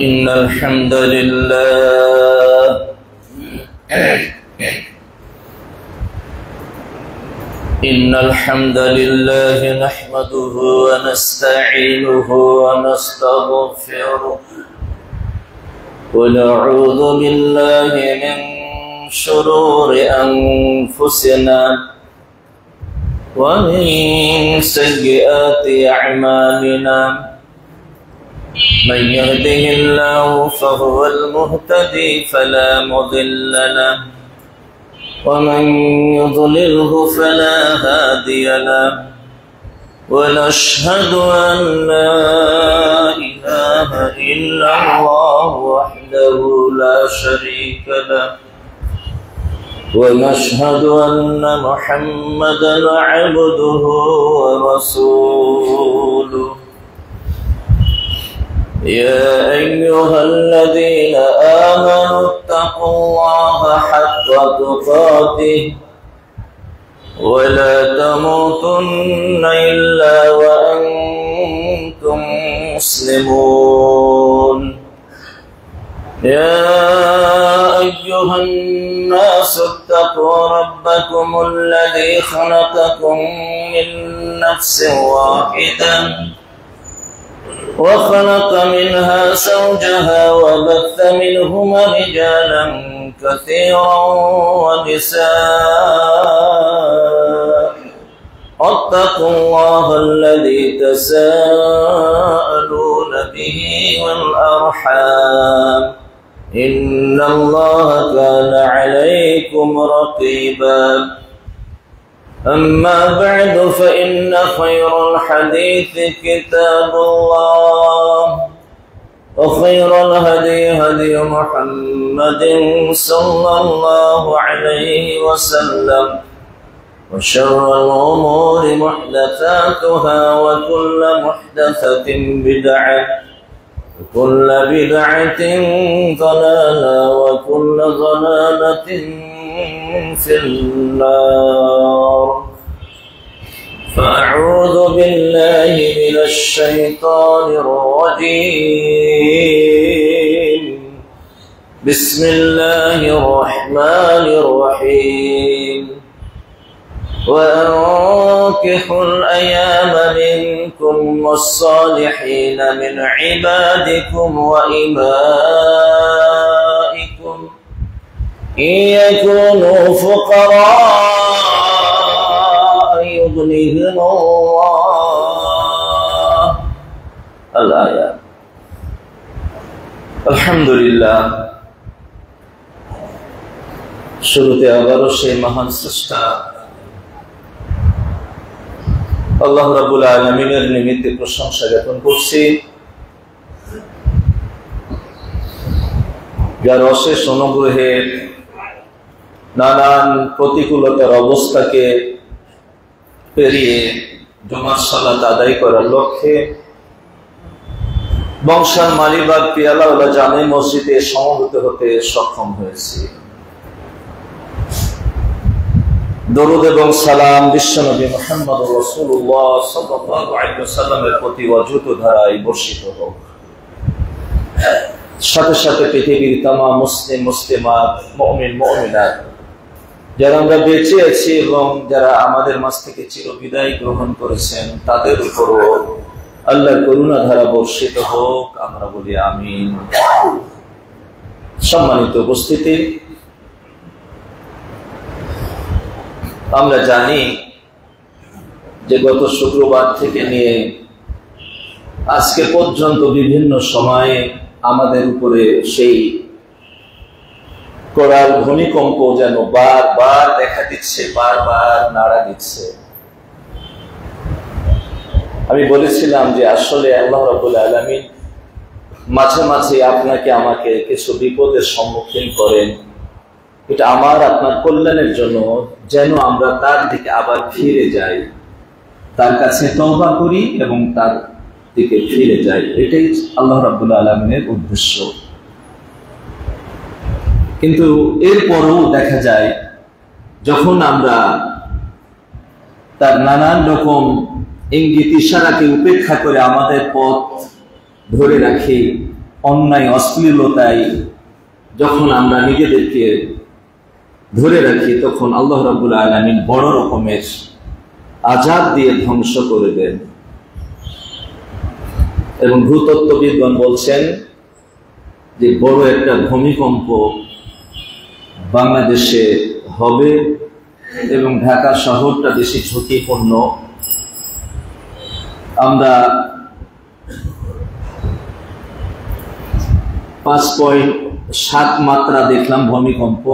إن الحمد لله نحمده ونستعينه ونستغفره ونعوذ بالله من شرور أنفسنا ومن سيئات أعمالنا من يهده الله فهو المهتدي فلا مضل له ومن يضلله فلا هادي له ونشهد أن لا إله إلا الله وحده لا شريك له ونشهد أن محمدا عبده ورسوله يا أيها الذين آمنوا اتقوا الله حق تقاته ولا تموتن إلا وأنتم مسلمون يا أيها الناس اتقوا ربكم الذي خلقكم من نفس واحدة وخلق منها زوجها وبث منهما رجالا كثيرا ونساء واتقوا الله الذي تساءلون به والأرحام إن الله كان عليكم رقيبا أما بعد فإن خير الحديث كتاب الله وخير الهدي هدي محمد صلى الله عليه وسلم وشر الأمور محدثاتها وكل محدثة بدعة وكل بدعة ضلالة وكل ضلالة في النار فأعوذ بالله من الشيطان الرجيم بسم الله الرحمن الرحيم وأنكحوا الأيام منكم والصالحين من عبادكم وإمائكم إن يكونوا فقراء يغنيهم الله الآية الحمد لله শুরুতে আবারও সেই মহান স্রষ্টা আল্লাহ রাব্বুল আলামিনের নিমিত্তে প্রশংসা জ্ঞাপন করছি, যার অশেষ অনুগ্রহের নানান প্রতিকূলতার অবস্থাকে পেরিয়ে জুমার সালাত আদায় করার লক্ষ্যে বংশাল মালিবাগ পিয়ালাওয়ালা জামে মসজিদে সমবেত হতে সক্ষম হয়েছি। দরুদ এবং সালাম বিশ্বনবী মুহাম্মদ রাসূলুল্লাহ সাল্লাল্লাহু আলাইহি ওয়াসাল্লামের প্রতি অযুত ধারায় বর্ষিত হোক। সাথে সাথে পৃথিবীর তামাম মুসলিম মুসলিমাত মুমিন মুমিনাত যারা আমরা বেঁচে আছি এবং যারা আমাদের মাঝ থেকে চিরবিদায় গ্রহণ করেছেন তাদের উপরও আল্লাহর করুণা ধারা বর্ষিত হোক, আমরা বলি আমিন। সম্মানিত উপস্থিতি, আমরা জানি যে গত শুক্রবার থেকে নিয়ে আজকে পর্যন্ত বিভিন্ন সময়ে আমাদের উপরে সেই করার ভূমিকম্প যেন বারবার দেখা দিচ্ছে, বারবার নাড়া দিচ্ছে। আমি বলেছিলাম যে আসলে আল্লাহ রাব্বুল আলামিন মাঝে মাঝে আপনাকে আমাকে কিছু বিপদের সম্মুখীন করেন, এটা আমার আপনার কল্যাণের জন্য, যেন আমরা তার দিকে আবার ফিরে যাই, তার কাছে তওবা করি এবং তার দিকে ফিরে যাই। এটাই আল্লাহ রাব্বুল আলামিনের উদ্দেশ্য। কিন্তু এরপরও দেখা যায় যখন আমরা তার নানান রকম ইঙ্গিত ইশারাকে উপেক্ষা করে আমাদের পথ ধরে রাখি, অন্যায় অশ্লীলতায় যখন আমরা নিজেদেরকে ধরে রাখি, তখন আল্লাহ রাব্বুল আলামিন বড় রকমের আযাব দিয়ে ধ্বংস করে দেন। এবং ভূতত্ত্ববিদগণ বলছেন যে বড় একটা ভূমিকম্প বাংলাদেশে হবে এবং ঢাকা শহরটা বেশি ঝুঁকিপূর্ণ। আমরা 5.7 মাত্রা দেখলাম ভূমিকম্প।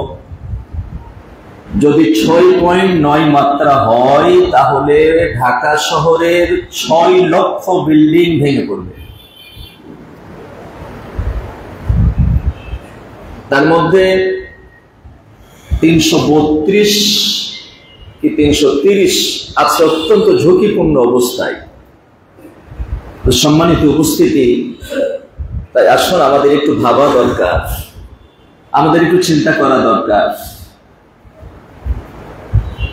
যদি 6.9 মাত্রা হয় তাহলে ঢাকা শহরের 6 লক্ষ বিল্ডিং ভেঙে পড়বে। তার মধ্যে 332 কি 330 আছে অত্যন্ত ঝুঁকিপূর্ণ অবস্থায়। তো সম্মানিত উপস্থিতি, তাই আসুন আমাদের একটু ভাবা দরকার, আমাদের একটু চিন্তা করা দরকার।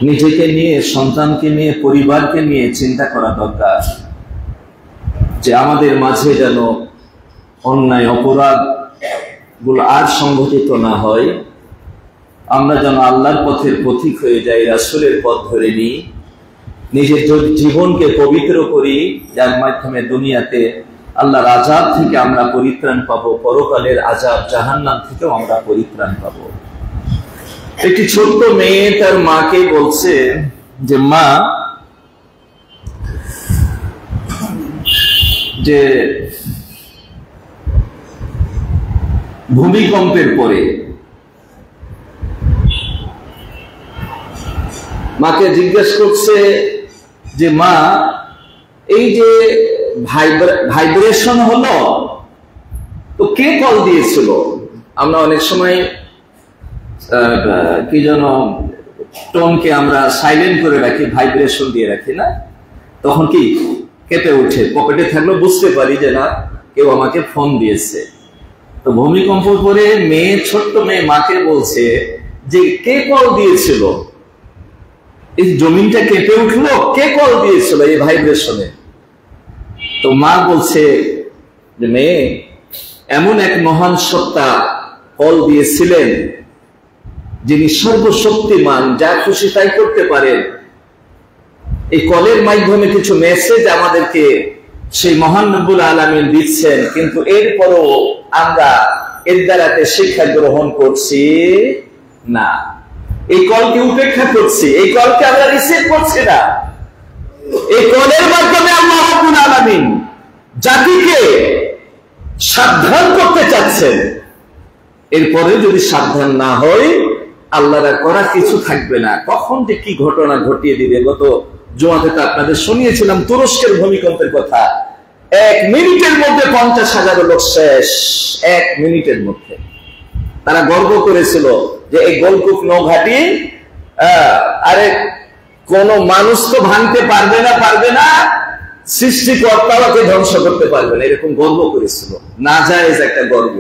নিজেকে নিয়ে, সন্তানকে নিয়ে, পরিবারকে নিয়ে চিন্তা করা দরকার যে আমাদের মাঝে যেন অন্যায় অপরাধ গুলো আর সংঘটিত না হয়। আমরা যেন আল্লাহর পথের পথিক হয়ে যাই, রাসূলের পথ ধরে নিই, নিজের জীবনকে পবিত্র করি, যার মাধ্যমে দুনিয়াতে আল্লাহর আযাব থেকে আমরা পরিত্রাণ পাবো, পরকালের আযাব জাহান্নাম থেকেও আমরা পরিত্রাণ পাবো। একটি ছোট্ট মেয়ে তার মাকে বলছে যে মা, যে ভূমিকম্পের পরে মাকে জিজ্ঞেস করছে যে মা, এই যে ভাইব্রেশন হলো, তো কে কল দিয়েছিল? আমরা অনেক সময় কি যেন টোনকে আমরা সাইলেন্ট করে রাখি, ভাইব্রেশন দিয়ে রাখি না, তখন কি কেঁপে উঠে, পকেটে থাকলেও বুঝতে পারি যে না, কেউ আমাকে ফোন দিয়েছে। তো ভূমিকম্প পরে মেয়ে, ছোট্ট মেয়ে মাকে বলছে যে কে কল দিয়েছিল? এই জমিনটা কেঁপে উঠলো, কে কল দিয়েছিল এই ভাইব্রেশনে? তো মা বলছে যে মেয়ে, এমন এক মহান সত্তা কল দিয়েছিলেন যিনি সর্বশক্তিমান, যা খুশি তাই করতে পারেন। এই কলের মাধ্যমে কিছু মেসেজ আমাদেরকে সেই মহান রব্বুল আলামিন দিচ্ছেন, কিন্তু এরপরও আমরা এর দ্বারাতে শিক্ষা গ্রহণ করছি না। এই কলকে উপেক্ষা করছি, এই কলকে আমরা রিসিভ করছি না। এই কলের মাধ্যমে আল্লাহ রাব্বুল আলামিন জাতিকে সাবধান করতে চাচ্ছেন। এরপরে যদি সাবধান না হয়, আল্লাহর করা কিছু থাকবে না। কখন যে কি ঘটনা ঘটিয়ে দিবে। গত জুমাতে তো আপনাদের শুনিয়েছিলাম তুরস্কের ভূমিকম্পের কথা। 1 মিনিটের মধ্যে 50,000 লোক শেষ। 1 মিনিটের মধ্যে। তারা গর্ব করেছিল যে এই গোলকূপ নৌঘাটি আরে কোন মানুষ তো ভাঙতে পারবে না, সৃষ্টিকর্তাকে ধ্বংস করতে পারবে না, এরকম গর্ব করেছিল। না জায়েজ একটা গর্ব।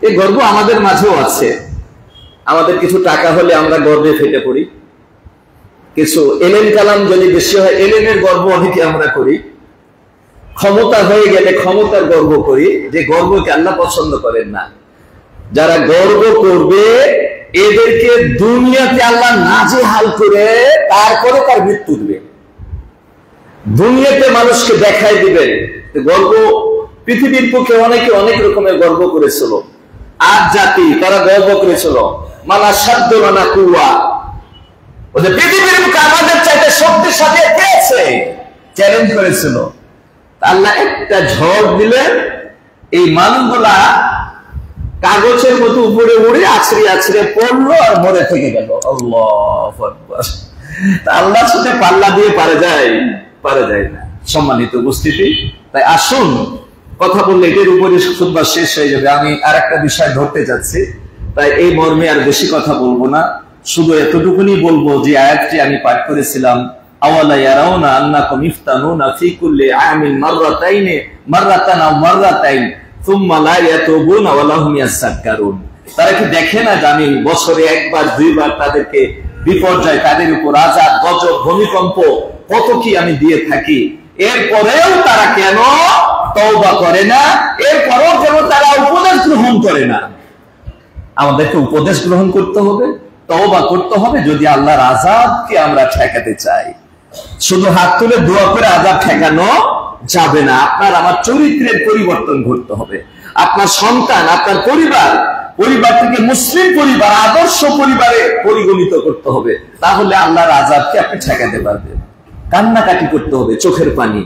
এই গর্ব আমাদের মাঝেও আছে। আমাদের কিছু টাকা হলে আমরা গর্বে ফেটে পড়ি, কিছু এলেন কালাম যদি বেশি হয় এলেনের গর্ব অনেকে আমরা করি, ক্ষমতা হয়ে গেলে ক্ষমতার গর্ব করি, যে গর্বকে আল্লাহ পছন্দ করেন না। যারা গর্ব করবে এদেরকে দুনিয়াতে আল্লাহ নাজেহাল করে তারপরে তার মৃত্যু দিবে। দুনিয়াতে মানুষকে দেখাই দিবেন। গর্ব পৃথিবীর পক্ষে অনেকে অনেক রকমের গর্ব করেছিল। আজ জাতি তারা গর্ব করেছিল মানা সাধ্য মানা কুয়া, ওদের পৃথিবীর মুখে আমাদের চাইতে শক্তিশালী কে আছে চ্যালেঞ্জ করেছিল। আল্লাহ একটা ঝড় দিলেন, এই মানুষগুলা কাগজের মতো উপরে উড়ে আছড়ে পড়লো আর মরে থেকে গেল। আল্লাহু আকবার। আল্লাহর সাথে পাল্লা দিয়ে পারে যায় না। সম্মানিত উপস্থিতি, তাই আসুন, কথা বললে এটার উপরে খুতবা শেষ হয়ে যাবে। আমি আর একটা বিষয় ধরতে যাচ্ছি, তাই এই মর্মে আর বেশি কথা বলবো না। শুধু এতটুকুনি বলবো যে আয়াতটি আমি পাঠ করেছিলাম, আওয়ালা ইয়ারাউনা আন্নাকুম ইফতানুনা ফি কুল্লি আমিন মাররাতান আও মাররাতাইন সুম্মা লা ইয়াতুবুনা ওয়া লাহুম ইয়াসাক্কারুন। তারা কি দেখে না যে আমি বছরে একবার দুইবার তাদেরকে বিপর্যয়, তাদের উপর আযাব, গজব, ভূমিকম্প কত কি আমি দিয়ে থাকি, এরপরেও তারা কেন তওবা করে না, এরপরও কেন তারা উপদেশ গ্রহণ করে না? আমাদেরকে উপদেশ গ্রহণ করতে হবে, তওবা করতে হবে যদি আল্লাহর আযাবকে আমরা ঠেকাতে চাই। শুধু হাত তুলে দোয়া করে আযাব ঠেকানো যাবে না। আপনার আমার চরিত্রের পরিবর্তন ঘটতে হবে। আপনার সন্তান, আপনার পরিবারটিকে মুসলিম পরিবার, আদর্শ পরিবারে পরিগণিত করতে হবে, তাহলে আল্লাহর আযাবকে আপনি ঠেকাতে পারবেন। কান্নাকাটি করতে হবে, চোখের পানি।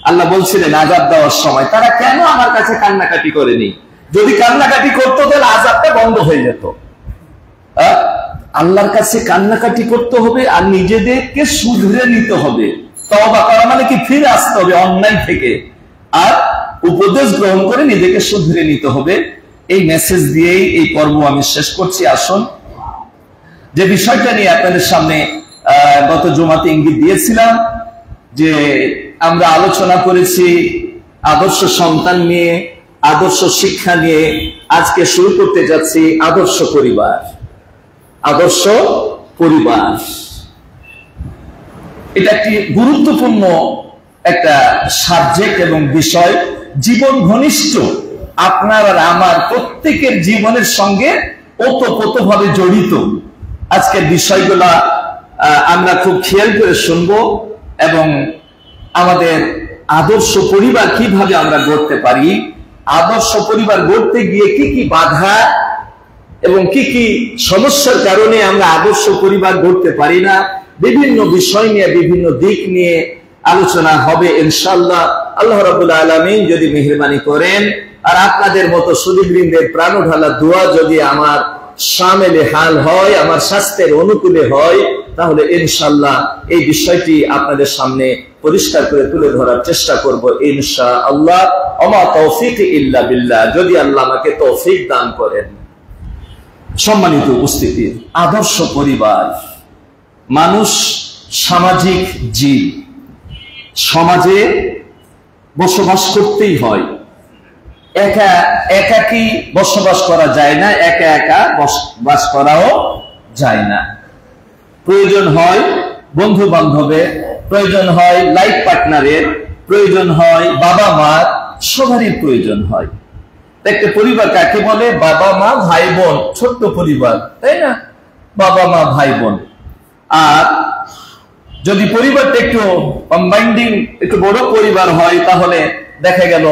আল্লাহ বলছিলেন আযাব দেওয়ার সময়, তারা কেন আমার কাছে কান্নাকাটি করেনি? যদি কান্নাকাটি করতো তাহলে আযাবটা বন্ধ হয়ে যেত। আল্লাহর কাছে কান্নাকাটি করতে হবে আর নিজেদেরকে শুধরে নিতে হবে। তওবা করা মানে কি? ফিরে আসতে হবে অন্যায় থেকে, আর উপদেশ গ্রহণ করে নিজেকে শুধরে নিতে হবে। এই মেসেজ দিয়েই এই পর্ব আমি শেষ করছি। আসুন, যে বিষয়টা নিয়ে আপনাদের সামনে গত জুমাতে ইঙ্গিত দিয়েছিলাম, যে আমরা আলোচনা করেছি আদর্শ সন্তান নিয়ে, আদর্শ শিক্ষা নিয়ে। আজকে শুরু করতে যাচ্ছি আদর্শ পরিবার। আদর্শ পরিবার এটা একটি গুরুত্বপূর্ণ একটা সাবজেক্ট এবং বিষয়, জীবন ঘনিষ্ঠ, আপনার আর আমার প্রত্যেকের জীবনের সঙ্গে ওতপ্রোতভাবে জড়িত। আজকের বিষয়গুলা আমরা খুব খেয়াল করে শুনবো, এবং আমাদের আদর্শ পরিবার কিভাবে আমরা গড়তে পারি, আদর্শ পরিবার গড়তে গিয়ে কি কি বাধা এবং কি কি সমস্যার কারণে আমরা আদর্শ পরিবার গড়তে পারি না, বিভিন্ন বিষয় নিয়ে, বিভিন্ন দিক নিয়ে আলোচনা হবে ইনশাআল্লাহ। আল্লাহ রাব্বুল আলামিন যদি মেহেরবানি করেন আর আপনাদের মতো সুদীবৃন্দের প্রাণঢালা দোয়া যদি আমার শামিলে হাল হয়, আমার স্বাস্থ্যের অনুকূলে হয়, তাহলে ইনশাআল্লাহ এই বিষয়টি আপনাদের সামনে পরিষ্কার করে তুলে ধরার চেষ্টা করব ইনশাআল্লাহ। ওমা তৌফিক ইল্লা বিল্লাহ, যদি আল্লাহ আমাকে তৌফিক দান করেন। সম্মানিত উপস্থিতি, আদর্শ পরিবার, মানুষ সামাজিক জীব, সমাজে বসবাস করতেই হয়। একাকী বসবাস করা যায় না, একা একা বসবাস করাও যায় না। প্রয়োজন হয় বন্ধু বান্ধবের, প্রয়োজন হয় লাইফ পার্টনারের, প্রয়োজন হয় বাবা মার, সবারই প্রয়োজন হয়। একটা পরিবার কাকে বলে? বাবা মা ভাই বোন, ছোট্ট পরিবার, তাই না? বাবা মা ভাই বোন। আর যদি পরিবারটা একটু কম্বাইন্ডিং, একটু বড় পরিবার হয়, তাহলে দেখা গেল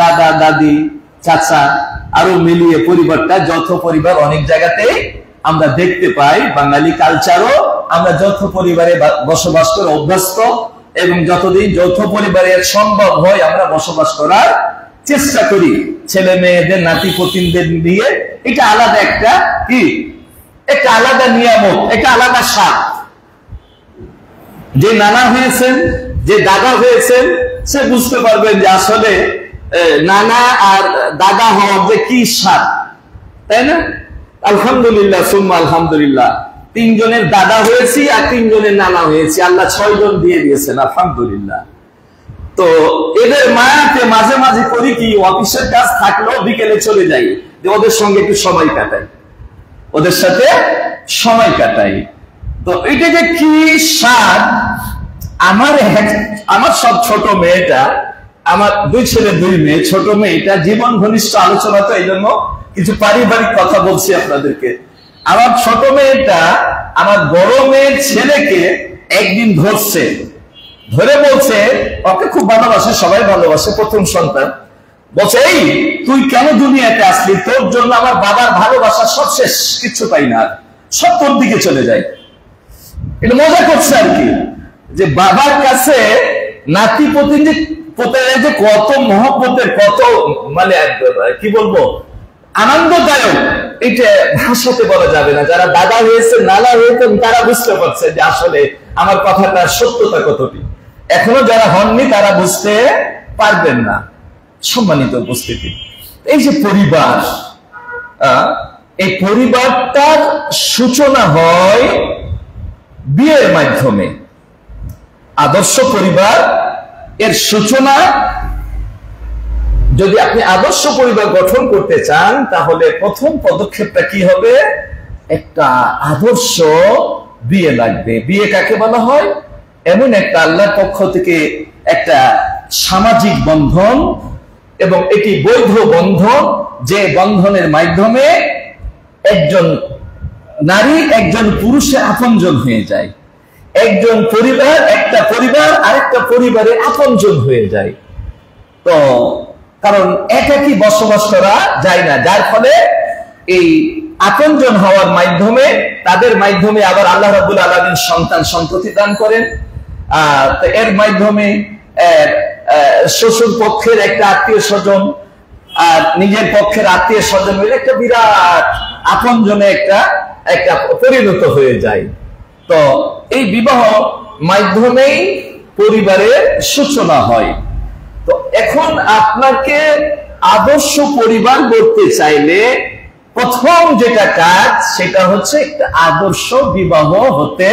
দাদা দাদি চাচা আরো মিলিয়ে পরিবারটা যৌথ পরিবার। অনেক জায়গাতে আমরা দেখতে পাই, বাঙালি কালচারও আমরা যৌথ পরিবারে বসবাস করে অভ্যস্ত, এবং যতদিন যৌথ পরিবারে সম্ভব হয় আমরা বসবাস করার চেষ্টা করি, ছেলে মেয়েদের নাতি পুতিদের নিয়ে। এটা আলাদা একটা কি, একটা আলাদা নিয়ামত, একটা আলাদা স্বাদ। যে নানা হয়েছেন, যে দাদা হয়েছেন, সে বুঝতে পারবেন যে আসলে নানা আর দাদা হওয়ার যে কি স্বাদ, তাই না? আলহামদুলিল্লাহ সুম্মা আলহামদুলিল্লাহ, 3 জনের দাদা হয়েছি আর 3 জনের নানা হয়েছি। আল্লাহ 6 জন দিয়ে দিয়েছেন, আলহামদুলিল্লাহ। তো এদের মায়াতে মাঝে মাঝে করি কি, অফিসের কাজ থাকলেও বিকেলে চলে যাই, যে ওদের সঙ্গে একটু সময় কাটাই, ওদের সাথে সময় কাটাই। তো এটা যে কি স্বাদ! আমার সব ছোট মেয়েটা, আমার 2 ছেলে 2 মেয়ে, ছোট মেয়েটা জীবন ঘনিষ্ঠ আলোচনা, তো এই জন্য কিছু পারিবারিক কথা বলছি আপনাদেরকে। আমার ছোট মেয়েটা আমার বড় মেয়ের ছেলেকে একদিন ধরে বলছে, ওকে খুব ভালোবাসে, সবাই ভালোবাসে, প্রথম সন্তান। বলছে, এই তুই কেন দুনিয়াতে আসলি? তোর জন্য আমার বাবার ভালোবাসা সব শেষ, কিচ্ছু পাই না, সব তোর দিকে চলে যায়। এটা মজা করছে আর কি, যে বাবার কাছে নাতি পোতারা যে কত মহব্বতের, কত মানে কি বলবো, আনন্দদায়ক, এটা ভাষাতে বলা যাবে না। যারা দাদা হয়েছে, নানা হয়েছেন, তারা বুঝতে পারছে যে আসলে আমার কথাটার সত্যতা কতটি। এখনো যারা হননি তারা বুঝতে পারবেন না। সম্মানিত উপস্থিতি, এই যে পরিবার, এই পরিবারটার সূচনা হয় বিয়ের মাধ্যমে। আদর্শ পরিবার এর সূচনা, যদি আপনি আদর্শ পরিবার গঠন করতে চান, তাহলে প্রথম পদক্ষেপটা কি হবে? একটা আদর্শ বিয়ে লাগবে। বিয়ে কাকে বলা হয়? এমন একটা আল্লাহর পক্ষ থেকে একটা সামাজিক বন্ধন এবং এটি বৈধ বন্ধন, যে বন্ধনের মাধ্যমে একজন নারী একজন পুরুষের আপনজন হয়ে যায়, একজন পরিবার একটা পরিবার আরেকটা পরিবারের আপনজন হয়ে যায়। তো কারণ একাকী বসবাস করা যায় না, যার ফলে এই আপনজন হওয়ার মাধ্যমে তাদের মাধ্যমে আবার আল্লাহ রাব্বুল আলামিন সন্তান সন্ততি দান করেন। এর মাধ্যমে শ্বশুর পক্ষের একটা আত্মীয় স্বজন আর নিজের পক্ষের আত্মীয় স্বজন মিলে একটা বিরাট আপনজনে একটা পরিণত হয়ে যায়। তো এই বিবাহ মাধ্যমেই পরিবারের সূচনা হয়। তো এখন আপনাকে আদর্শ পরিবার গড়তে চাইলে প্রথম যেটা কাজ সেটা হচ্ছে একটা আদর্শ বিবাহ হতে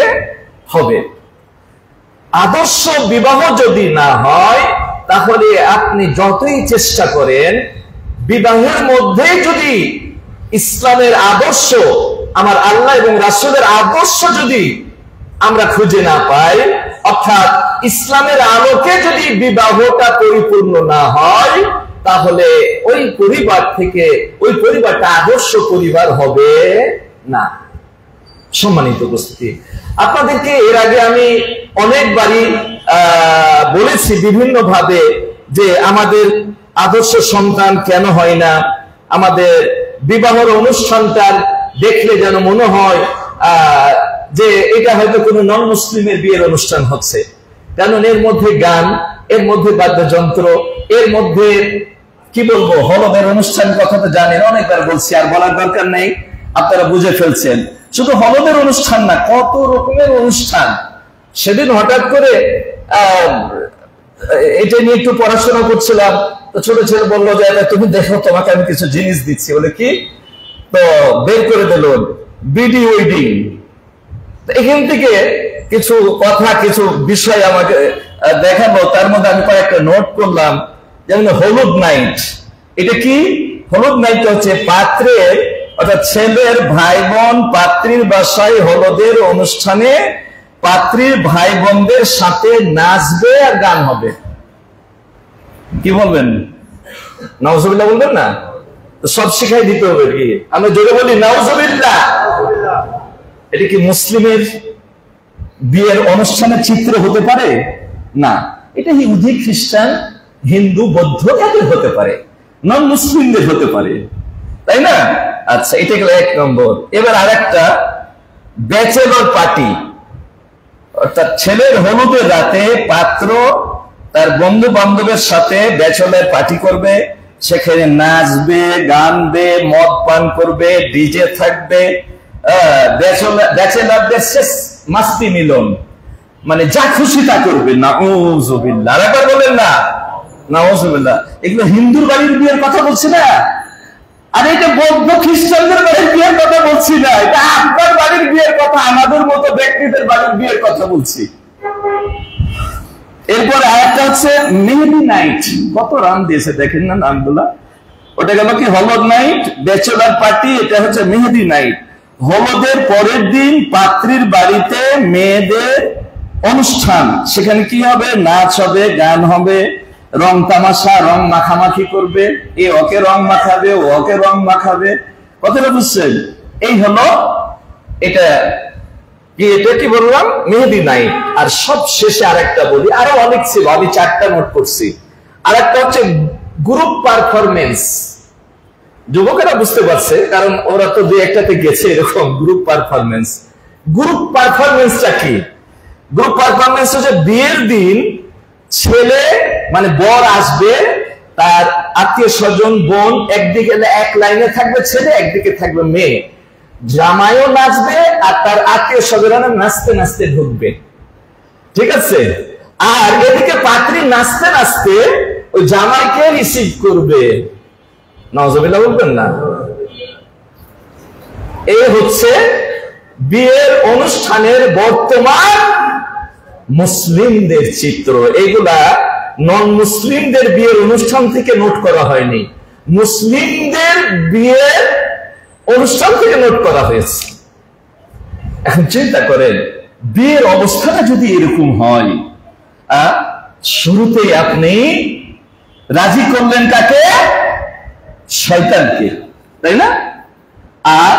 হবে। আদর্শ বিবাহ যদি না হয় তাহলে আপনি যতই চেষ্টা করেন, বিবাহের মধ্যে যদি ইসলামের আদর্শ, আমার আল্লাহ এবং রাসূলের আদর্শ যদি আমরা খুঁজে না পাই, অর্থাৎ ইসলামের আলোকে যদি বিবাহটা পরিপূর্ণ না হয়, তাহলে ওই পরিবার থেকে ওই পরিবারটা আদর্শ পরিবার হবে না। সম্মানিত উপস্থিতি, আপনাদেরকে এর আগে আমি অনেকবারই বলেছি বিভিন্ন ভাবে যে আমাদের আদর্শ সন্তান কেন হয় না, আমাদের বিবাহের অনুষ্ঠানটা দেখলে যেন মনে হয় যে এটা হয়তো কোনো নন মুসলিমের বিয়ের অনুষ্ঠান হচ্ছে, কারণ এর মধ্যে গান, এর মধ্যে বাদ্যযন্ত্র, এর মধ্যে কি বলবো হলদের অনুষ্ঠান কথা তো জানেন, অনেকবার বলছি, আর বলার দরকার নেই, আপনারা বুঝে ফেলছেন। শুধু হলদের অনুষ্ঠান না, কত রকমের অনুষ্ঠান। সেদিন হঠাৎ করে এটা নিয়ে একটু পড়াশোনা করছিলাম, তো ছোট ছেলে বললো যে তুমি দেখো তোমাকে আমি কিছু জিনিস দিচ্ছি, বলে কি, তো বের করে দিল বিডি ওয়েডিং। এখান থেকে কিছু কথা কিছু বিষয় আমাকে দেখাবো, তার মধ্যে আমি কয়েকটা নোট করলাম। যেমন হলুদ নাইট, এটা কি? হলুদ নাইট হচ্ছে পাত্রের অর্থাৎ ছেলের ভাই বোন পাত্রীর বাসায় হলুদের অনুষ্ঠানে পাত্রীর ভাই বোনদের সাথে নাচবে আর গান হবে। কি বলবেন? নাউজুবিল্লাহ বলবেন না? সব শিখাই দিতে হবে কি? আমরা জোরে বলি নাউজুবিল্লাহ। এটা কি মুসলিমের বিয়ের অনুষ্ঠানের চিত্র হতে পারে? না, এটা ইহুদি, খ্রিস্টান, হিন্দু, বৌদ্ধ এদের হতে পারে, নন মুসলিমদের হতে পারে, তাই না? আচ্ছা, এটা গেল এক নম্বর। এবার আরেকটা, ব্যাচেলর পার্টি, অর্থাৎ ছেলের হলুদের রাতে পাত্র তার বন্ধু বান্ধবের সাথে ব্যাচেলর পার্টি করবে, সেখানে নাচবে, গানবে, মদ পান করবে, ডিজে থাকবে, ব্যাচেলরদের শেষ মাস্তি মিলন, মানে যা খুশি তা করবে। নাউজুবিল্লাহ, আরেকবার বলেন না, নাউজুবিল্লাহ। এগুলো হিন্দুর বাড়ির বিয়ের কথা বলছি না, আর এটা বৌদ্ধ খ্রিস্টানদের বাড়ির বিয়ের কথা বলছি না, এটা আপনার বাড়ির বিয়ের কথা, আমাদের মতো ব্যক্তিদের বাড়ির বিয়ের কথা বলছি। এরপরে আরেকটা হচ্ছে মেহেদি নাইট। কত রান দিয়েছে দেখেন না নামগুলা। ওটা গেল কি হলুদ নাইট, ব্যাচেলর পার্টি, এটা হচ্ছে মেহেদি নাইট। হলুদের পরের দিন পাত্রীর বাড়িতে মেয়েদের অনুষ্ঠান, সেখানে কি হবে? নাচ হবে, গান হবে, রং তামাশা, রং মাখামাখি করবে, এ ওকে রং মাখাবে, ওকে রং মাখাবে। কথাটা বুঝছেন? এই হলো এটা কি, এটা কি বললাম? মেহেদি নাইট। আর সব শেষে আরেকটা বলি, আরো অনেক ছিল, আমি 4টা নোট করছি। আরেকটা হচ্ছে গ্রুপ পারফরমেন্স। যুবকেরা বুঝতে পারছে, কারণ ওরা তো 2-1টাতে গেছে এরকম গ্রুপ পারফরমেন্স। গ্রুপ পারফরমেন্সটা কি? গ্রুপ পারফরমেন্স হচ্ছে বিয়ের দিন ছেলে মানে বর আসবে, তার আত্মীয় স্বজন বোন একদিকে এক লাইনে থাকবে ছেলে, একদিকে থাকবে মেয়ে, জামাইও নাচবে আর তার আত্মীয় স্বজনেরা নাচতে নাচতে ঢুকবে, ঠিক আছে? আর এদিকে পাত্রী নাচতে নাচতে ওই জামাইকে রিসিভ করবে। নাউজুবিল্লাহ বলবেন না? এই হচ্ছে বিয়ের অনুষ্ঠানের বর্তমান মুসলিমদের চিত্র। এইগুলা নন মুসলিমদের বিয়ের অনুষ্ঠান থেকে নোট করা হয়নি, মুসলিমদের বিয়ের অনুষ্ঠান থেকে নোট করা হয়েছে। এখন চিন্তা করেন, বিয়ের অবস্থাটা যদি এরকম হয়, শুরুতেই আপনি রাজি করলেন কাকে? শয়তানকে, তাই না? আর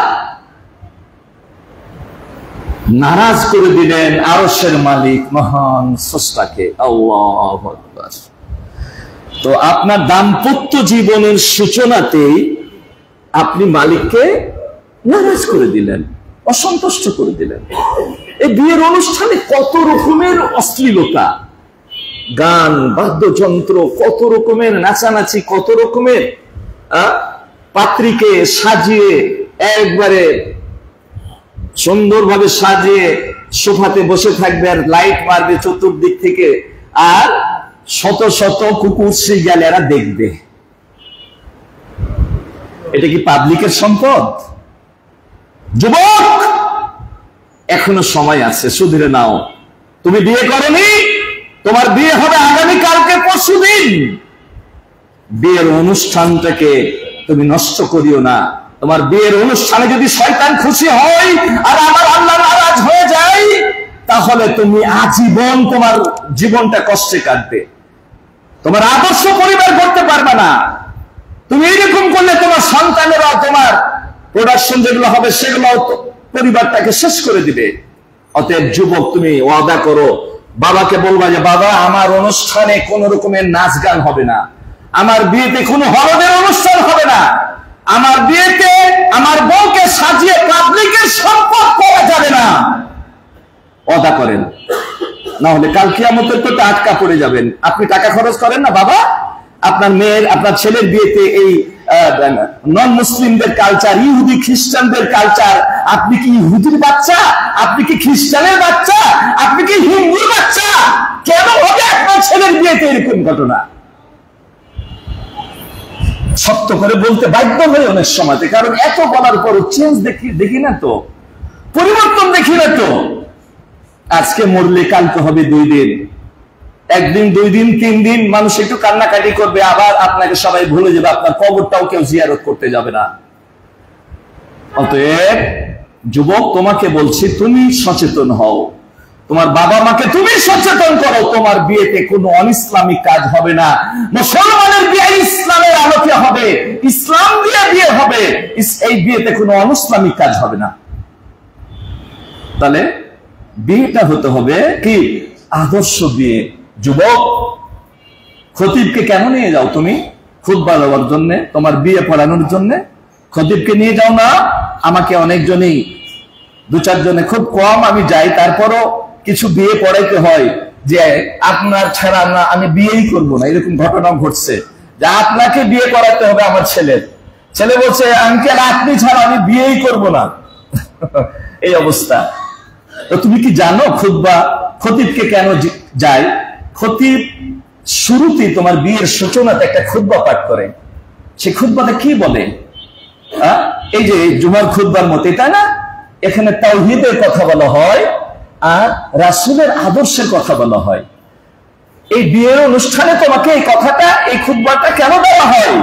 নারাজ করে দিলেন আরশের মালিক মহান স্রষ্টাকে। আল্লাহু আকবার। তো আপনার দাম্পত্য জীবনের সূচনাতেই আপনি মালিককে নারাজ করে দিলেন, অসন্তুষ্ট করে দিলেন। এই বিয়ের অনুষ্ঠানে কত রকমের অশ্লীলতা, গান, বাদ্যযন্ত্র, কত রকমের নাচানাচি, কত রকমের পাত্রীকে সাজিয়ে একবারে সুন্দরভাবে সাজিয়ে সোফাতে বসে থাকবে আর লাইট মারবে চতুর্দিক থেকে, আর শত শত কুকুর শিয়ালেরা দেখবে। এটা কি পাবলিকের সম্পদ? যুবক, এখনো সময় আছে, শুধরে নাও। তুমি বিয়ে করনি, তোমার বিয়ে হবে আগামী কালকে পরশুদিন। বিয়ের অনুষ্ঠানটাকে তুমি নষ্ট করিও না। তোমার বিয়ের অনুষ্ঠানে যদি শয়তান খুশি হয় আর আমার আল্লাহ নারাজ হয়ে যায়, তাহলে তুমি আজীবন তোমার জীবনটা কষ্টে কাটবে। তোমার আদর্শ পরিবার করতে পারবে না। তুমি এরকম করলে তোমার সন্তানেরা, তোমার প্রোডাকশন যেগুলো হবে সেগুলো পরিবারটাকে শেষ করে দিবে। অতএব যুবক, তুমি ওয়াদা করো, বাবাকে বলবা যে বাবা, আমার অনুষ্ঠানে কোন রকমের নাচ গান হবে না, আমার বিয়েতে কোনো হলদের অনুষ্ঠান হবে না, আমার বিয়েতে আমার বউকে সাজিয়ে পাবলিকের সম্পদ করা যাবে না। ওয়াদা করেন, না হলে কাল কিয়ামতের তো আটকা পড়ে যাবেন। আপনি টাকা খরচ করেন না বাবা, আপনার মেয়ের, আপনার ছেলের বিয়েতে এই নন মুসলিমদের কালচার, ইহুদি খ্রিস্টানদের কালচার, আপনি কি ইহুদির বাচ্চা? আপনি কি খ্রিস্টানের বাচ্চা? আপনি কি হিন্দুর বাচ্চা? কেন হবে আপনার ছেলের বিয়েতে এরকম ঘটনা? সত্য করে বলতে বাধ্য হয় অনেক সময়, কারণ এত বলার পর চেঞ্জ দেখি না তো, পরিবর্তন দেখি না তো। আজকে মরলে কালকে হবে 2 দিন, 1 দিন, 2 দিন, 3 দিন মানুষ একটু কান্নাকাটি করবে, আবার আপনাকে সবাই ভুলে যাবে, আপনার কবরটাও কেউ জিয়ারত করতে যাবে না। অতএব যুবক, তোমাকে বলছি, তুমি সচেতন হও, তোমার বাবা মাকে তুমি সচেতন করো। তোমার বিয়েতে কোনো অনিসলামিক কাজ হবে না। মুসলমানের বিয়ে ইসলামের আলোকে হবে, ইসলাম দিয়ে বিয়ে হবে, এই বিয়েতে কোনো অনিসলামিক কাজ হবে না। তাহলে বিয়েটা হতে হবে কি? আদর্শ বিয়ে। যুবক, খতিবকে কেন নিয়ে যাও তুমি? খুতবা দেওয়ার জন্য, তোমার বিয়ে পড়ানোর জন্য খতিবকে নিয়ে যাও না? আমাকে অনেকজনই, 2-4 জনে, খুব কম আমি যাই, তারপরও কিছু বিয়ে পড়াইতে হয় যে আপনার ছাড়া আমি বিয়েই করবো না। এরকম ঘটনাও ঘটছে যে আপনাকে বিয়ে করাতে হবে আমার ছেলে বলছে আঙ্কেল আপনি ছাড়া আমি বিয়েই করবো না। এই অবস্থা। তো তুমি কি জানো খুতবা খতিবকে কেন যায়? খতিব শুরুতেই তোমার বিয়ের সূচনাতে একটা খুতবা পাঠ করে। সেই খুতবাতে কি বলে? এই যে জুমার খুতবার মতে, তাই না? এখানে তাওহীদের কথা বলা হয় আর রাসূলের আদর্শের কথা বলা হয়। এই বিয়ের অনুষ্ঠানে তোমাকে এই কথাটা, এই খুতবাটা কেন দেওয়া হয়?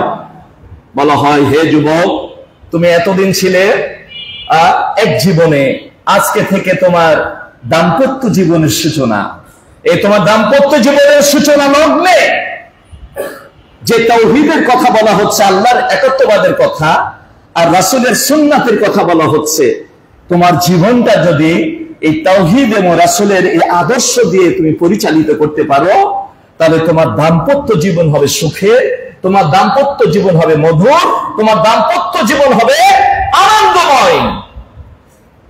বলা হয়, হে যুবক, তুমি এতদিন ছিলে এক জীবনে, আজকে থেকে তোমার দাম্পত্য জীবনের সূচনা। এই তোমার দাম্পত্য জীবনের সূচনা লগ্নে যে তাওহীদের কথা বলা হচ্ছে, আল্লাহর একত্ববাদের কথা আর রাসূলের সুন্নাতের কথা বলা হচ্ছে, তোমার জীবনটা যদি এই তাওহীদ এবং রাসূলের এই আদর্শ দিয়ে তুমি পরিচালিত করতে পারো, তাহলে তোমার দাম্পত্য জীবন হবে সুখের, তোমার দাম্পত্য জীবন হবে মধুর, তোমার দাম্পত্য জীবন হবে আনন্দময়।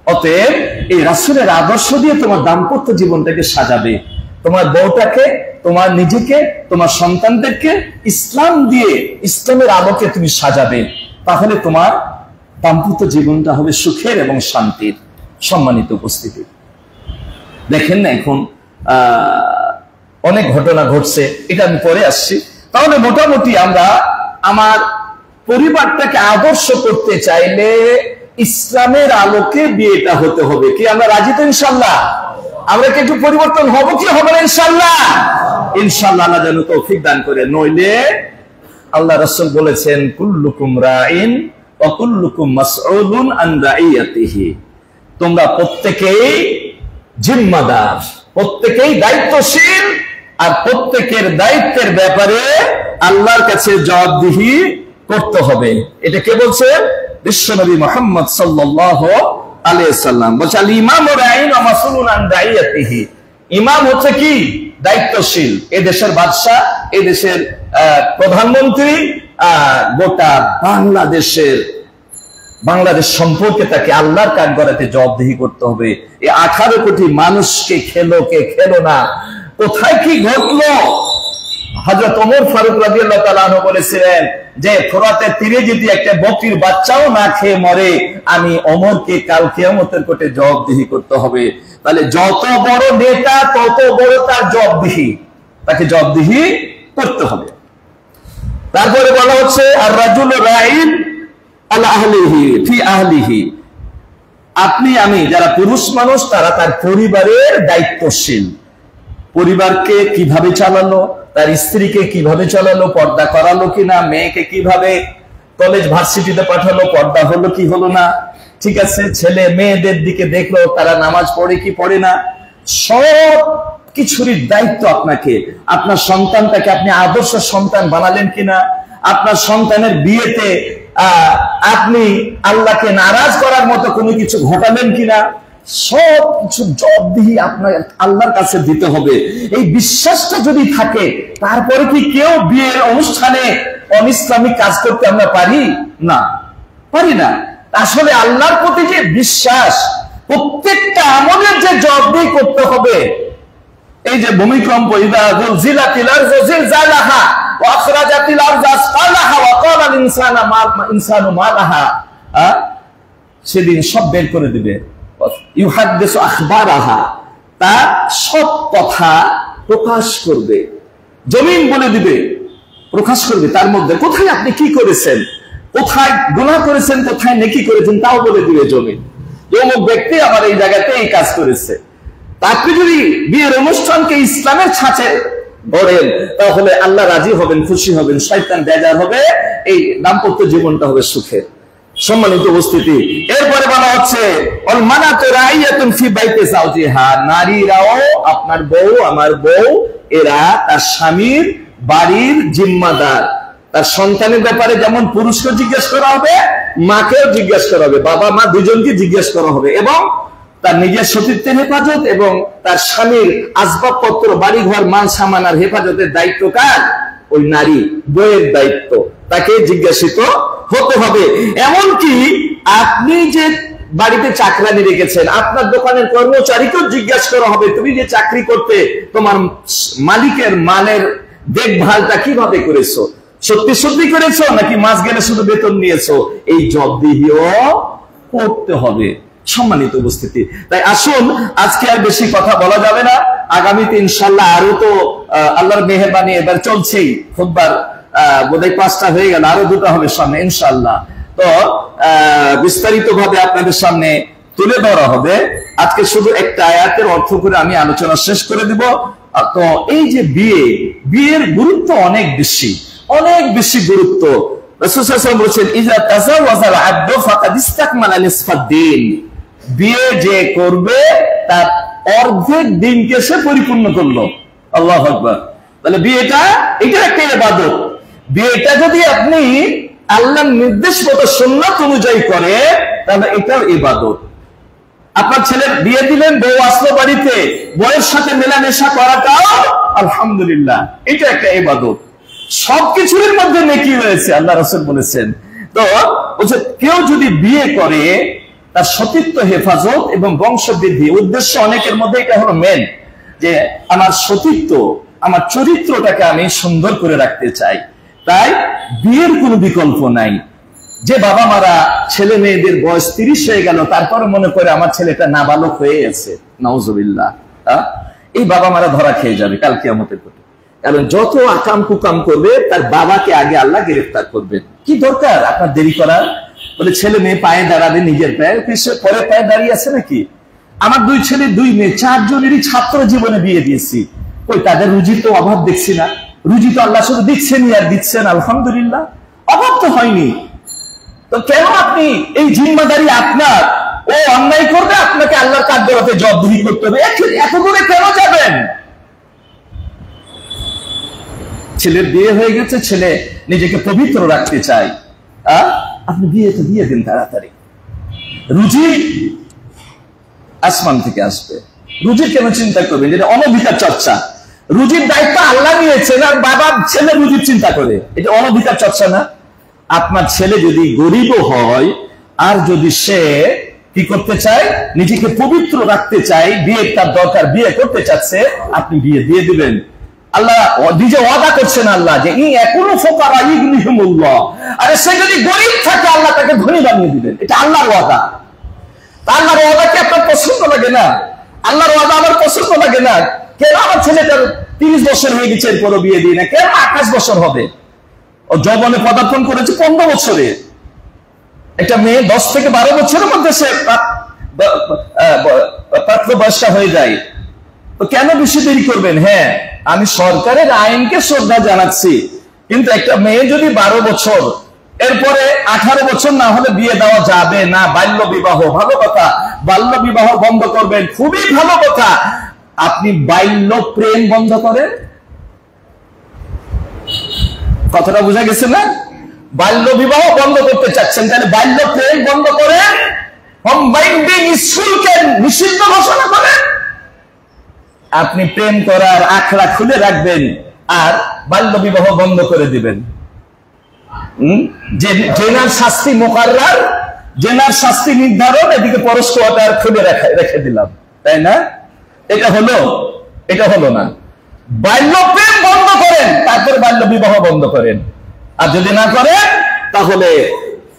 অতএব এই রাসূলের আদর্শ দিয়ে তোমার দাম্পত্য জীবনটাকে সাজাবে। তোমার বউটাকে, তোমার নিজেকে, তোমার সন্তানদেরকে ইসলাম দিয়ে, ইসলামের আলোকে তুমি সাজাবে। তাহলে তোমার দাম্পত্য জীবনটা হবে সুখের এবং শান্তির। সম্মানিত উপস্থিতি, দেখেন না এখন অনেক ঘটনা ঘটছে, এটা আমি পরে আসছি। তাহলে মোটামুটি আমরা আমার পরিবারটাকে আদর্শ করতে চাইলে ইসলামের আলোকে বিয়েটা হতে হবে। কি আমরা রাজি তো ইনশাল্লাহ? আমরা কি একটু পরিবর্তন হব কি হবে না ইনশাল্লাহ? ইনশাল্লাহ আল্লাহ যেন তৌফিক দান করে। নইলে আল্লাহ রাসূল বলেছেন, কুল্লুকুম রাইন ওয়া কুল্লুকুম মাসউলুন আন রাইয়াতিহি। তোমরা প্রত্যেকেই জিম্মাদার, প্রত্যেকেই দায়িত্বশীল আর প্রত্যেকের দায়িত্বের ব্যাপারে আল্লাহর কাছে জবাবদিহি করতে হবে। এটা কে বলছে? বিশ্বনবী মুহাম্মদ সাল্লাল্লাহু আলাইহি সাল্লাম বলছে, আল ইমামু রাঈন ওয়া মাসউলুন আন রাইয়াতিহি। ইমাম হচ্ছে কি? দায়িত্বশীল। এই দেশের বাদশা, এই দেশের প্রধানমন্ত্রী, গোটা বাংলাদেশ সম্পর্কে তাকে আল্লাহর কাঠগড়াতে জবাবদিহি করতে হবে। এই 18 কোটি মানুষকে খেলো না, কোথায় কি ঘটলো? হযরত ওমর ফারুক রাদিয়াল্লাহু তাআলা আনহু বলেছিলেন যে ফোরাতের তীরে যদি একটা বকরির বাচ্চাও না খেয়ে মরে, আমি ওমরকে কাল কিয়ামতের কোর্টে জবাবদিহি করতে হবে। তাহলে যত বড় নেতা তত বড় তার জবাবদিহি, তাকে জবাবদিহি করতে হবে। তারপরে বলা হচ্ছে আর রাজুল রাঈন আলা আহলিহি ফি আহলিহি। আপনি আমি যারা পুরুষ মানুষ, তারা তার পরিবারের দায়িত্বশীল। পরিবারকে কিভাবে চালালো, তার স্ত্রীকে কিভাবে চালালো, পর্দা করালো কিনা, মেয়েকে কিভাবে কলেজ ভার্সিটিতে পাঠালো, পর্দা হলো কি হলো না, ঠিক আছে, ছেলে মেয়েদের দিকে দেখলো তারা নামাজ পড়ে কি পড়ে না, সব কিছুরই দায়িত্ব আপনাকে। আপনার সন্তানটাকে আপনি আদর্শ সন্তান বানালেন কিনা, আপনার সন্তানের বিয়েতে আপনি আল্লাহকে নারাজ করার মতো কোনো কিছু ঘটালেন কিনা, সব কিছু জবাবদিহি আপনার আল্লাহর কাছে দিতে হবে। এই বিশ্বাসটা যদি থাকে, তারপরে কি কেউ বিয়ের অনুষ্ঠানে অনিসলামিক কাজ করতে আমরা পারি না? পারি না। আসলে আল্লাহর প্রতি যে বিশ্বাস, প্রত্যেকটা আমলের যে জবাবদিহি করতে হবে। এই যে ভূমিকম্প, ইদা যুলজিলাতিল আরযু জিলজালাহা ওয়া আখরাজাতিল আরযু আসকালাহা ওয়া ক্বালা আল ইনসানু মা লাহা, সেদিন সব বের করে দিবে। ইউহাদ্দিসু আখবারাহা, তা সব কথা প্রকাশ করবে, জমিন বলে দিবে, প্রকাশ করবে। তার মধ্যে কোথায় আপনি কি করেছেন, কোথায় গুনাহ করেছেন, কোথায় নেকি করেছেন, তাও বলে দিবে জমিন। অমুক ব্যক্তি আমার এই জায়গাতে এই কাজ করেছে। আপনি যদি বিয়ের অনুষ্ঠানকে ইসলামের ছাঁচে গড়েন, তাহলে আল্লাহ রাজি হবেন, খুশি হবেন, শয়তান বেজার হবে, এই দাম্পত্য জীবনটা হবে সুখের। সম্মানিত উপস্থিতি, এরপরে বলা হচ্ছে অল মানাতু রাইয়াতুন ফি বাইতি যাওজিহা, নারীরাও, আপনার বউ আমার বউ, এরা তার স্বামীর বাড়ির জিম্মাদার। তার সন্তানের ব্যাপারে যেমন পুরুষকে জিজ্ঞেস করা হবে, মাকেও জিজ্ঞেস করা হবে, বাবা মা দুজনকে জিজ্ঞেস করা হবে। এবং তার নিজের সতীত্বের হেফাজত এবং তার স্বামীর আসবাবপত্র, বাড়িঘর, মাল সামানার হেফাজতের দায়িত্ব কার? ওই নারী, বউয়ের দায়িত্ব, তাকে জিজ্ঞাসিত হতে হবে। এমনকি আপনি যে বাড়িতে চাকরানি রেখেছেন, আপনার দোকানের কর্মচারীকেও জিজ্ঞাসা করা হবে, তুমি যে চাকরি করতে তোমার মালিকের মালের দেখভালটা কিভাবে করেছো, সত্যি করেছো নাকি মাস গেলে শুধু বেতন নিয়েছো, এই জবাবদিহিও করতে হবে। সম্মানিত উপস্থিতি, তাই আসুন আজকে আর বেশি কথা বলা যাবে না। আগামীতে ইনশাআল্লাহ আরো তো আল্লাহর মেহেরবানি এবার চলছেই, খুতবার বোধহয় 5টা হয়ে গেল, আরো 2টা হবে সামনে ইনশাআল্লাহ। তো বিস্তারিত ভাবে আপনাদের সামনে তুলে ধরা হবে। আজকে শুধু একটা আয়াতের অর্থ করে আমি আলোচনা শেষ করে দিব। তো এই যে বিয়ের গুরুত্ব অনেক বেশি গুরুত্ব। রাসূল সাল্লাল্লাহু আলাইহি ওয়াসাল্লাম বলেছেন, ইজা তাজাওয়াজাল আবদু ফাকাদ ইসতাকমালা নিসফাদ-দ্বীন, বিয়ে যে করবে তার অর্ধেক দিনকে সে পরিপূর্ণ করলো। আল্লাহু আকবার। তাহলে বিয়েটা, এটা একটা ইবাদত। বিয়েটা যদি আপনি আল্লাহর নির্দেশ মতো সুন্নাত অনুযায়ী করে, তাহলে এটাও ইবাদত। আপনার ছেলের বিয়ে দিলেন, বউ আসলো বাড়িতে, বউয়ের সাথে মেলামেশা করাটাও আলহামদুলিল্লাহ, এটা একটা ইবাদত। সবকিছুর মধ্যে নেকি রয়েছে, আল্লাহ রাসূল বলেছেন। তো বলছে কেউ যদি বিয়ে করে, তার সতীত্ব হেফাজত এবং বংশবৃদ্ধি উদ্দেশ্য, অনেকের মধ্যে এটা হলো মেন, যে আমার সতীত্ব, আমার চরিত্রটাকে আমি সুন্দর করে রাখতে চাই। তাই বিয়ের কোনো বিকল্প নাই। যে বাবা মারা ছেলে মেয়েদের বয়স 30 হয়ে গেল, তারপরে মনে করে আমার ছেলেটা নাবালক হয়ে গেছে, নাউজুবিল্লাহ, এই বাবা মারা ধরা খেয়ে যাবে কাল কিয়ামতের কোর্টে। কারণ যত আকাম কুকাম করবে, তার বাবাকে আগে আল্লাহ গ্রেফতার করবেন। কি দরকার আপনার দেরি করার? বলে ছেলে মেয়ে পায়ে দাঁড়াবে, নিজের পায়ে, পরে পায়ে দাঁড়িয়ে আছে নাকি? আমার 2 ছেলে 2 মেয়ে, 4 জনেরই ছাত্র জীবনে বিয়ে দিয়েছি। ওই তাদের রুজির তো অভাব দেখছি না। রুজি তো আল্লাহ শুধু দিচ্ছেনই আর দিচ্ছেন, আলহামদুলিল্লাহ, অভাব তো হয়নি। তো কেন আপনি এই জিম্মাদারি আপনার, ও অন্যায় করবে, আপনাকে আল্লাহর কাঠগড়াতে জবাবদিহি করতে হবে, এত দূরে কেন যাবেন? ছেলের বিয়ে হয়ে গেছে, ছেলে নিজেকে পবিত্র রাখতে চায়, আপনি বিয়েতে দিয়ে দিন তাড়াতাড়ি। রুজি আসমান থেকে আসবে, রুজির কেন চিন্তা করবেন? যেটা অনধিকার চর্চা। রুজির দায়িত্ব আল্লাহ নিয়েছেন, আর বাবা ছেলে রুজির চিন্তা করে, এটা অনধিকার চর্চা না? আপনার ছেলে যদি গরিবও হয়, আর যদি সে কি করতে চায়, নিজেকে পবিত্র রাখতে চায়, বিয়ে তার দরকার, বিয়ে করতে চাচ্ছে, আপনি বিয়ে দিয়ে দিবেন। আল্লাহ নিজে ওয়াদা করছেন, আল্লাহ যে এখনো ফোকারা ইগনিহিমুল্লাহ, আরে সে যদি গরিব থাকে আল্লাহ তাকে ধনী বানিয়ে দিবেন, এটা আল্লাহর ওয়াদা। আল্লাহর ওয়াদা কি আপনার পছন্দ লাগে না? আল্লাহর ওয়াদা আমার পছন্দ লাগে না? কেন আমার ছেলেটার 30 বছর হয়ে গেছে এরপরও বিয়ে দিই না? কেন 28 বছর হবে? ও যৌবনে পদার্পণ করেছে 15 বছরে। একটা মেয়ে 10 থেকে 12 বছরের মধ্যে সে প্রাপ্তবয়স্ক হয়ে যায়, তো কেন বেশি দেরি করবেন? হ্যাঁ, আমি সরকারের আইনকে শ্রদ্ধা জানাচ্ছি, কিন্তু একটা মেয়ে যদি 12 বছর, এরপরে 18 বছর না হলে বিয়ে দেওয়া যাবে না। বাল্য বিবাহ ভালো কথা, বাল্য বিবাহ বন্ধ করবেন, খুবই ভালো কথা। আপনি বাল্য প্রেম বন্ধ করেন, কথাটা বোঝা গেছে না? বাল্য বিবাহ বন্ধ করতে চাচ্ছেন, তাহলে বাল্য প্রেম বন্ধ করেন, হোম বাইন্ডিং স্কুলকে নিষিদ্ধ ঘোষণা করেন। আপনি প্রেম করার আখড়া খুলে রাখবেন আর বাল্য বিবাহ বন্ধ করে দিবেন। জেনার শাস্তি মোকাররার, জেনার শাস্তি নির্ধারণ, এদিকে পরশ কোয়ার্টার খুলে রেখে দিলাম, তাই না? এটা হলো না। বাল্য প্রেম বন্ধ করেন, তারপর বাল্য বিবাহ বন্ধ করেন। আর যদি না করেন, তাহলে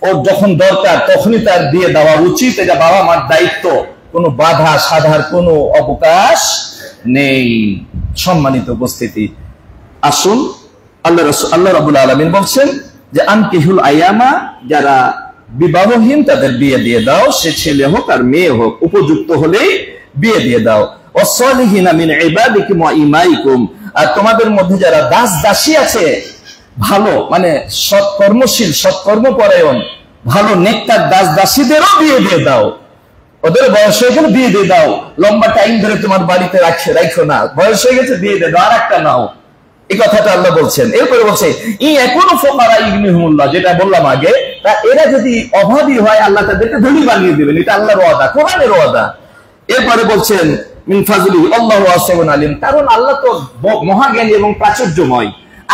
ওর যখন দরকার তখনই তার দিয়ে দেওয়া উচিত। এটা বাবা মার দায়িত্ব, কোনো বাধা সাধার কোনো অবকাশ নেই। সম্মানিত উপস্থিতি, আসুন, আল্লাহ রাব্বুল আলামিন বলছেন যে আনকিহুল আয়ামা, যারা বিবাহহীন তাদের বিয়ে দিয়ে দাও, সে ছেলে হোক আর মেয়ে হোক, উপযুক্ত হলেই বিয়ে দিয়ে দাও। ওয়াসসালিহিনা মিন ইবাদিকুম ওয়া ইমাইকুম, আর তোমাদের মধ্যে যারা দাস দাসী আছে, ভালো মানে সৎকর্মশীল, সৎকর্মপরায়ণ, ভালো নেককার দাস দাসীদেরও বিয়ে দিয়ে দাও। ওদের বয়স হয়ে গেলে বিয়ে দিয়ে দাও, লম্বা টাইম ধরে তোমার বাড়িতে রাখো না, বয়স হয়ে গেছে বিয়ে দিয়ে দাও, আর একটা নাও। এই কথাটা আল্লাহ বলছেন। এরপরে বলছে এখনো ফোকারা ইগনিহিমুল্লাহ, যেটা বললাম আগে, তা এরা যদি অভাবী হয় আল্লাহ তাদেরকে ধনী বানিয়ে দিবেন, এটা আল্লাহর ওয়াদা, কোরআনের ওয়াদা। এরপরে বলছেন মিন ফাজলিহি আল্লাহু ওয়াসিউন আলিম, কারণ আল্লাহ তো মহাজ্ঞানী এবং প্রাচুর্যময়,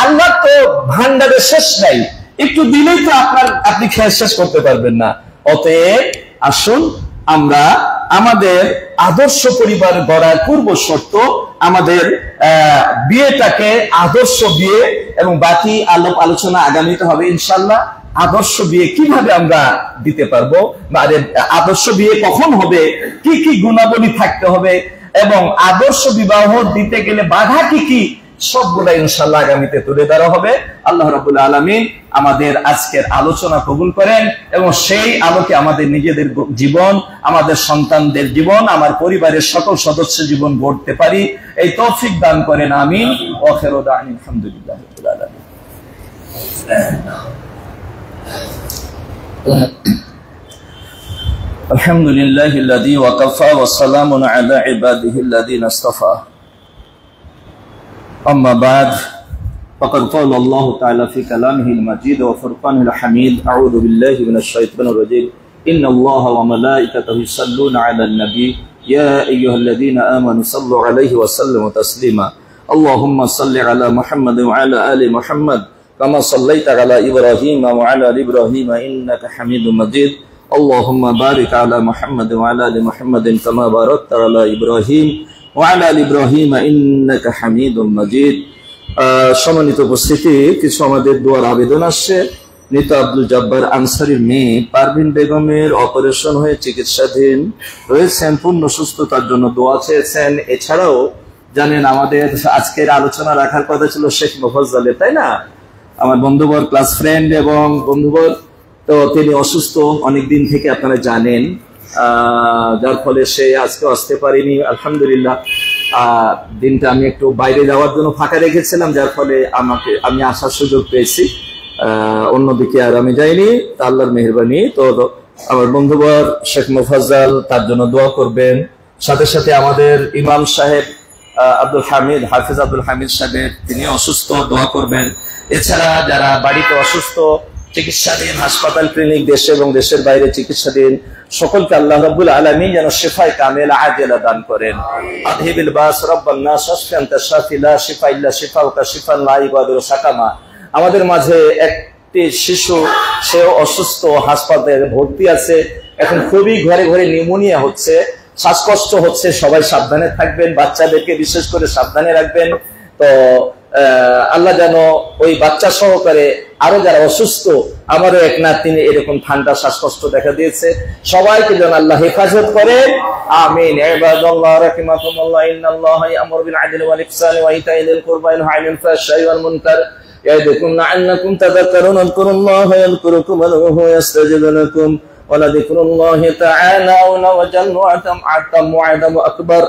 আল্লাহ তো ভান্ডারের শেষ নাই, একটু দিলেই তো আপনি খেয়ে শেষ করতে পারবেন না। অতএব আসুন আমরা আমাদের আদর্শ পরিবার গড়ার পূর্ব শর্ত, আমাদের বিয়েটাকে আদর্শ বিয়ে, এবং বাকি আলোচনা আগামীতে হবে ইনশাআল্লাহ। আদর্শ বিয়ে কিভাবে আমরা দিতে পারবো, আদর্শ বিয়ে কখন হবে, কি কি গুণাবলী থাকতে হবে, এবং আদর্শ বিবাহ দিতে গেলে বাধা কি কি, সবগুলা ইনশাআল্লাহ আগামীতে তুলে ধরা হবে। আল্লাহ রাব্বুল আলামিন আমাদের আজকের আলোচনা কবুল করেন, এবং সেই আলোকে আমাদের নিজেদের জীবন, আমাদের সন্তানদের জীবন, আমার পরিবারের সকল সদস্য জীবন গড়তে পারি, এই তৌফিক দান করেন, আমিন। ওয়া আখিরু দাওয়ানা আলহামদুলিল্লাহি রাব্বিল আলামিন। আলহামদুলিল্লাহিল্লাযী ওয়াকাফা ওয়া সালামুন আলা ইবাদিহিল্লাযীনা ইসতাফা। أما بعد فقد قال الله تعالى في كلامه المجيد وفرقانه الحميد أعوذ بالله من الشيطان الرجيم إن الله وملائكته يصلون على النبي يا أيها الذين آمنوا صلوا عليه وسلموا تسليما اللهم صل على محمد وعلى آل محمد كما صليت على إبراهيم وعلى آل إبراهيم إنك حميد مجيد اللهم بارك على محمد وعلى آل محمد كما باركت على إبراهيم وعلى آل إبراهيم إنك حميد مجيد। সম্মানিত উপস্থিতি, কিছু আমাদের দোয়ার আবেদন আসছে। নিতা আব্দুল জব্বার আনসারীর মেয়ে পারভিন বেগমের অপারেশন হয়ে চিকিৎসাধীন রয়েছেন, পূর্ণ সুস্থতার জন্য দোয়া চেয়েছেন। এছাড়াও জানেন আমাদের আজকের আলোচনা রাখার কথা ছিল শেখ মোফাজ্জলের, তাই না, আমার বন্ধুবর, ক্লাস ফ্রেন্ড এবং বন্ধুবর, তো তিনি অসুস্থ অনেকদিন থেকে, আপনারা জানেন, যার ফলে সে আজকে আসতে পারেনি। আলহামদুলিল্লাহ দিনটা আমি একটু বাইরে যাওয়ার জন্য ফাঁকা রেখেছিলাম, যার ফলে আমি আসার সুযোগ পেয়েছি, অন্যদিকে আর আমি যাইনি, আল্লাহর মেহেরবানি। তো আমার বন্ধুবর শেখ মোফাজ্জল, তার জন্য দোয়া করবেন। সাথে সাথে আমাদের ইমাম সাহেব আব্দুল হামিদ, হাফিজ আব্দুল হামিদ সাহেব, তিনি অসুস্থ, দোয়া করবেন। এছাড়া যারা বাড়িতে অসুস্থ, চিকিৎসাধীন, হাসপাতাল, ক্লিনিক, দেশে এবং দেশের বাইরে চিকিৎসাধীন, সকলকে আল্লাহ রাব্বুল আলামিন যেন শিফায়ে কামিলা আজিলা দান করেন। আযহিবিল বাস রাব্বান নাস আশফি আনতা শাফি লা শিফা ইল্লা শিফাউকা শিফান লা ইগাদিরু সাকামা। আমাদের মাঝে একটি শিশু, সেও অসুস্থ, হাসপাতালে ভর্তি আছে। এখন খুবই ঘরে ঘরে নিউমোনিয়া হচ্ছে, শ্বাসকষ্ট হচ্ছে। সবাই সাবধানে থাকবেন, বাচ্চাদেরকে বিশেষ করে সাবধানে রাখবেন। তো আল্লাহ যেন ওই বাচ্চা সহকারে আরো যারা অসুস্থ, আমারও এক নাতিনি এরকম ঠান্ডা শ্বাসকষ্ট দেখা দিয়েছে, সবাইকে যেন আল্লাহ হেফাজত করে। আমিন। ইবাদাল্লাহ রাহিমাকুমুল্লাহ, ইন্নাল্লাহা ইয়া'মুরু বিল আদলি ওয়াল ইহসানি ওয়া ইতা'i যিল কুরবা ওয়া ইয়ানহা 'আনিল ফাহশা'i ওয়াল মুনকার ইয়া'iদুকুম লা'আল্লাকুম তাযাক্কারুন। আযকুরুল্লাহা ইয়াযকুরুকুম ওয়া ইয়াস্তাজিবু লাকুম ওয়া লাযিকরুল্লাহি তাআলা ওয়া জাল্লা ওয়া আ'তাম ওয়া আকবার।